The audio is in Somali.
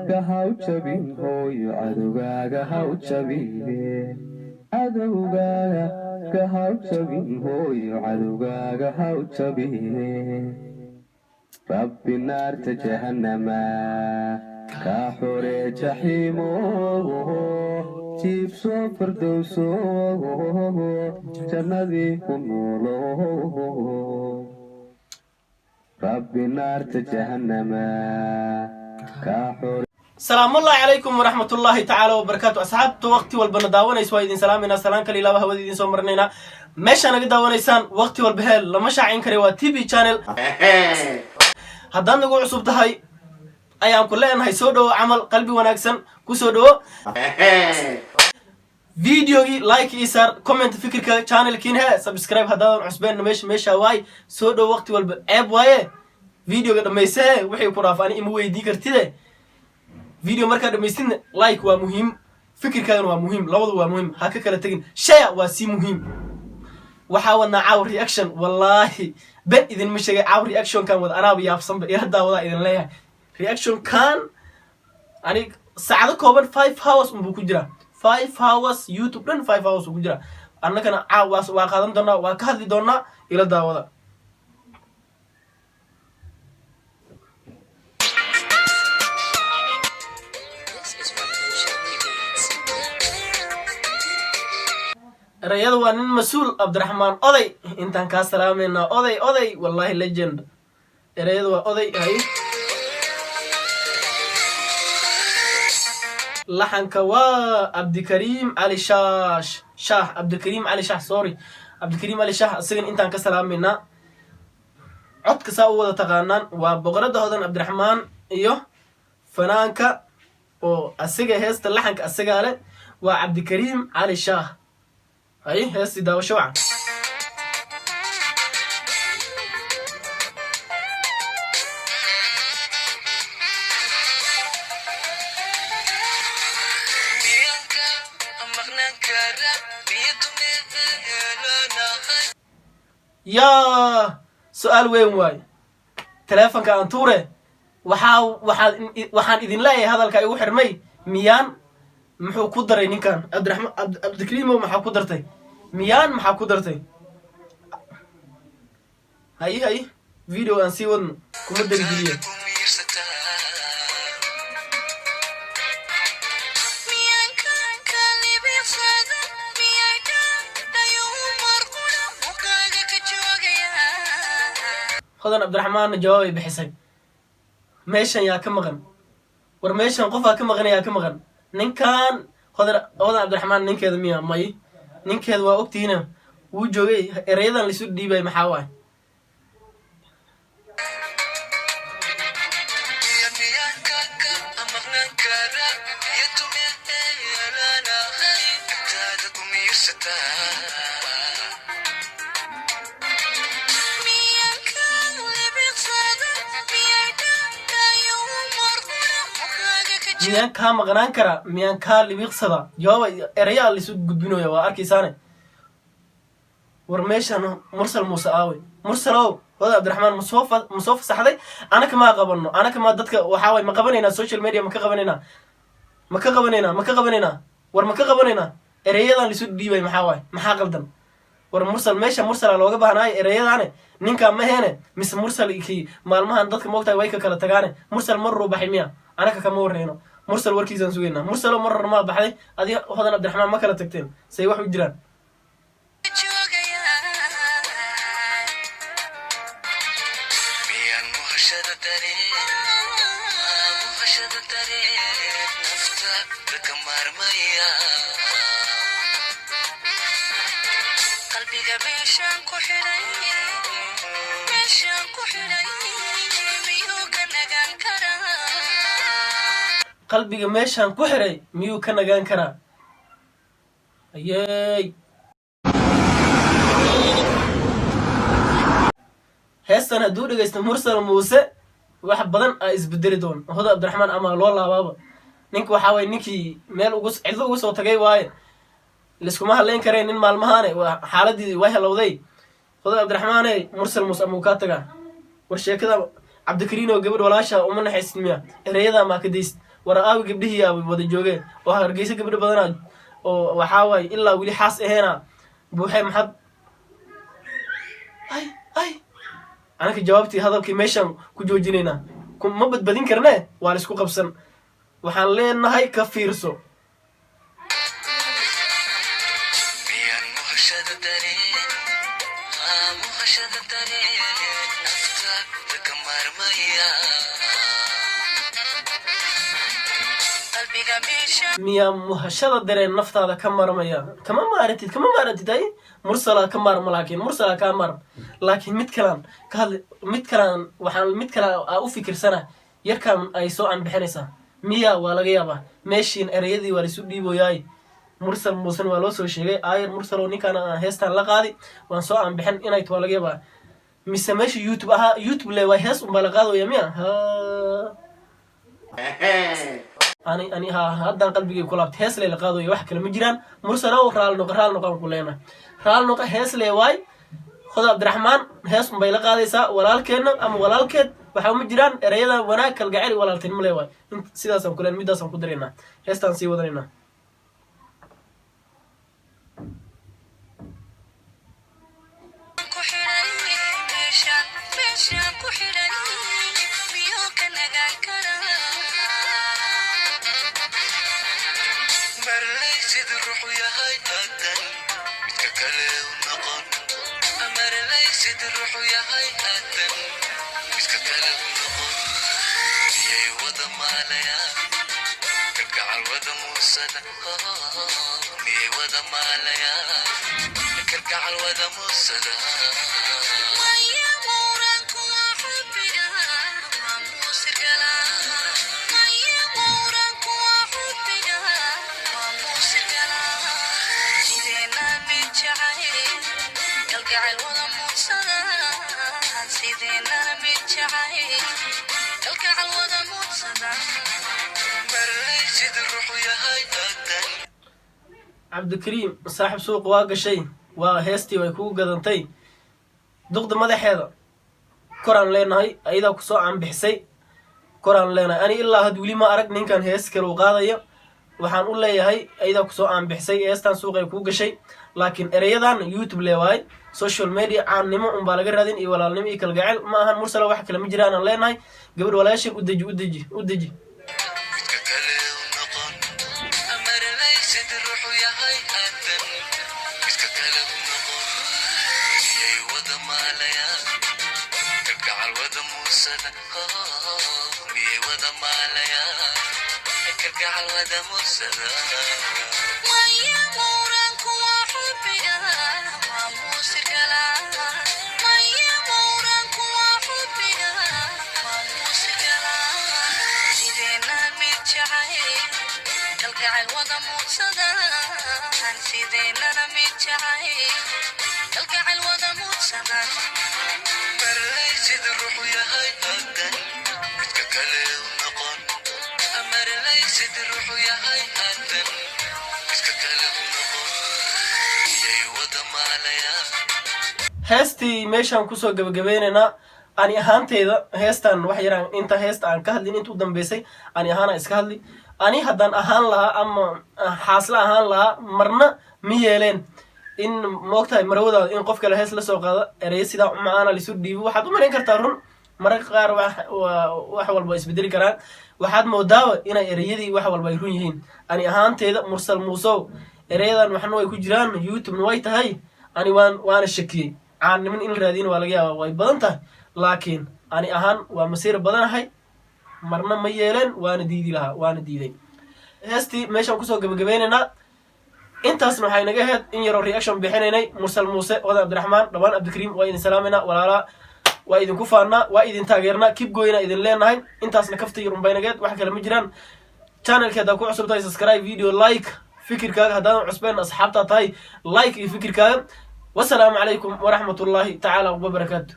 كهو جبين هوي عدوغاغا هو جبين عدوغاغا كهو جبين هوي عدوغاغا هو جبين ربي نار جهنم كحور جحيمو جيب سوفر دوسو جنبي كنولو ربي نار جهنم كحور. السلام الله عليكم ورحمة الله تعالى وبركاته. أصحاب وقتي والبنداونا يسوي سلامنا سلام كلي لابه ودي دين سمرنينا مش أنا قد داونيسان وقتي والبهال لما شاعين كريوا تي في channel هدان نقول عصوب هاي أيام كلها إنها يسودو عمل قلبي وناكسن كسودو فيديو لايك يسار كومنت فكرك channel كينها سبسكرايب هدان عصبين مش هواي سودو وقتي والباب وايه فيديو قد ما يسه وحي كرافاني إموي دي كرتده فيديو مركز دميستين لايك ومهم فكر كان ومهم لوضع ومهم هكا كلا تجين شيء واسي مهم وحاولنا عاور رياكشن والله بن إذن مش عاور رياكشن كان وذ أنا بيافصم بيرد وذا إذن ليه رياكشن كان يعني ساعة كوبن 5 hours بكجرا 5 hours يوتيوب لين 5 hours بكجرا أنا كنا عاوز وقادم دونا وكهذي دونا إلى داودا رياض وانين مسؤول عبد الرحمن أضي إنتان كاسلامنا أضي والله ليجند رياض وأضي هاي لحن كوا عبد الكريم علي شاه عبد الكريم علي شاه سوري عبد الكريم علي شاه أصلاً إنتان كاسلامنا عد كساوة تقانان وبقرد هذا عبد الرحمن إيوه فنانك وأسجى هست اللحن كأسجى عليه وعبد الكريم علي شاه هاي هسي داو شوعة يا سؤال وين واي تلفونك أنتوره waxaan idin leeyahay hadalka igu xirmay miyaan muxuu ku daray ninkan Abdulkariim maxaa ku dartay miyaan maxaa ku dartay hay video aan sii wadno kuma darigeliyo hodan Abdulrahmaan jawaab bixisay meeshan yaa ka maqan war meeshan qof ka maqan yaa ka maqan ninkan hodan Abdulrahmaan ninkeeda miya may ninkeeda waa ogtiina wuu joogay ereyadan lisu dhiibay maxaa waay miyaan kaa maqnaan karaa miyaan kaa libiiqsada jawaaba erayaa lisu gudbinooya waa arkaysaane war meeshan mursal muuse aawe mursalow wada Abdulrahmaan musoo fasaxday anaka ma qabanno anaka ma dadka waxa way ma qabanayna social media ma ka qabanayna war ma ka qabanayna erayadan lisu dhiibay maxaa waay maxaa qaldan war mursal meesha mursal looga baahnaa erayadaane ninka ma heene mis mursal ki maalmahan dadka moogtahay way ka kala tagaane mursal mar ruubaxay miya anaka kama warreeno mursal warkiisan sugeena mursal marar ma baxday adiga hodan Abdulrahmaan ma kala tagteen say wax u jiraan qalbiga meeshan ku xiray miyuu ka nagaan karaa ayay heestan hadduu dhagaysto mursal muuse wax badan ay isbedeli doon hodan Abdulrahmaan ama loo laabaaba ninka waxa way ninkii meel cidlo ugu soo tagay waaye liskuma hadlayn kareen in maalmahaane xaaladii way halowday hodan Abdulrahmaan mursal muuse ama ka taga war sheekada Abdulkariim oo gabadh walaasha uma naxaysin miya ereyada ma ka deys war aawi gabdhihii aawi wada joogeen oo hargeysa gabdho badanaa oo waxaa waaye ilaa weli xaas aheena buuxay maxad ay anaka jawaabtii hadalkii meeshaan ku joojinaynaa ma badbadin karne waa la isku qabsan waxaan leenahay ka fiirso miyaa muhashada dareen naftaada ka marmaya kama maarantid ay mursala ka maarma laakiin mursala kaa maarm laakiin mid kalaan ka hadli mid kalaan waxaan mid kale aa u fikirsana yarkaan ay soo anbixinaysaa miya waa laga yaabaa meeshiin ereyadii waa laisu dhiiboyaay mursal muusan waa loo soo sheegay aayar mursalow ninkaan aan heestaan la qaadi waan soo anbixin inayt waa laga yaabaa mise meesha youtube ahaa youtube le waa hees unbaa la qaadaya miya ani haddaan qalbigay ku laabtay hees le la qaadaya wax kale ma jiraan mursalow raal noqon ku leena raal noqo hees le waay khod cabdiraxmaan hees unbay la qaadaysaa walaalkeena ama walaalkeed waxa ma jiraan ereyada wanaag kalgacayl walaaltinimo le waay sidaasaan kuleen midaasaan ku daraynaa heestaan sii wadanaynaa cabdikariim saaxib suuq waa gashay waa heestii way kugu gadantay duqda madaxeeda koraan leenahay ayadaa kusoo aanbixisay koraan leenahay ani ilaa had weli ma arag ninkan hees kale u qaadaya waxaan u leeyahay ayadaa kusoo aanbixisay heestaan suuqay kuu gashay laakiin ereyadan youtube leewaay social media caannimo unbaa laga raadin iyo walaalnimo iyo kalgacayl ma ahan mursala wax kale ma jiraan aan leenahay gabadh walaashin u deji heestii meeshaan kusoo gabagabaynaynaa ani ahaanteyda heestaan wax yaraan inta heesta aan ka hadlin inta u dambeysay ani ahaana iska hadli ani haddaan ahaan lahaa ama xaasla ahaan lahaa marna ma yeeleen in moogtahay marawadaada in qof kale hees la soo qaado erey sidaa macaana lisu dhiibo waxaad u malayn kartaa run mararka qaar wax walba isbedeli karaan waxaad moodaaba inay ereyadii wax walba ay run yihiin ani ahaanteyda mursal muusow ereyadan waxna way ku jiraan youtubena way tahay ani waana shakiyey caanniman in la raadiyin waa laga yaaba way badan tahay laakiin ani ahaan waa masiir badanahay marna ma yeeleen waana diiday heestii meeshaan kusoo gabagabaynaynaa intaasna waxay naga ahayd in yaroo reaction bixinaynay mursal muuse odan cabdiraxmaan dhawaan cabdikariim waa idin salaamayna walaalaa waa idinku faannaa waa idin taageernaa kib goyna idin leenahay intaasna kafta yarun bay nageed wax kale ma jiraan channelka haddaa ku cusub tahay subscribe video like fikirkaaga haddaadan cusbeen asxaabtaa tahay like iyo fikirkaaga wasalaamu calaykum waraxmatullaahi tacaala wabarakaatu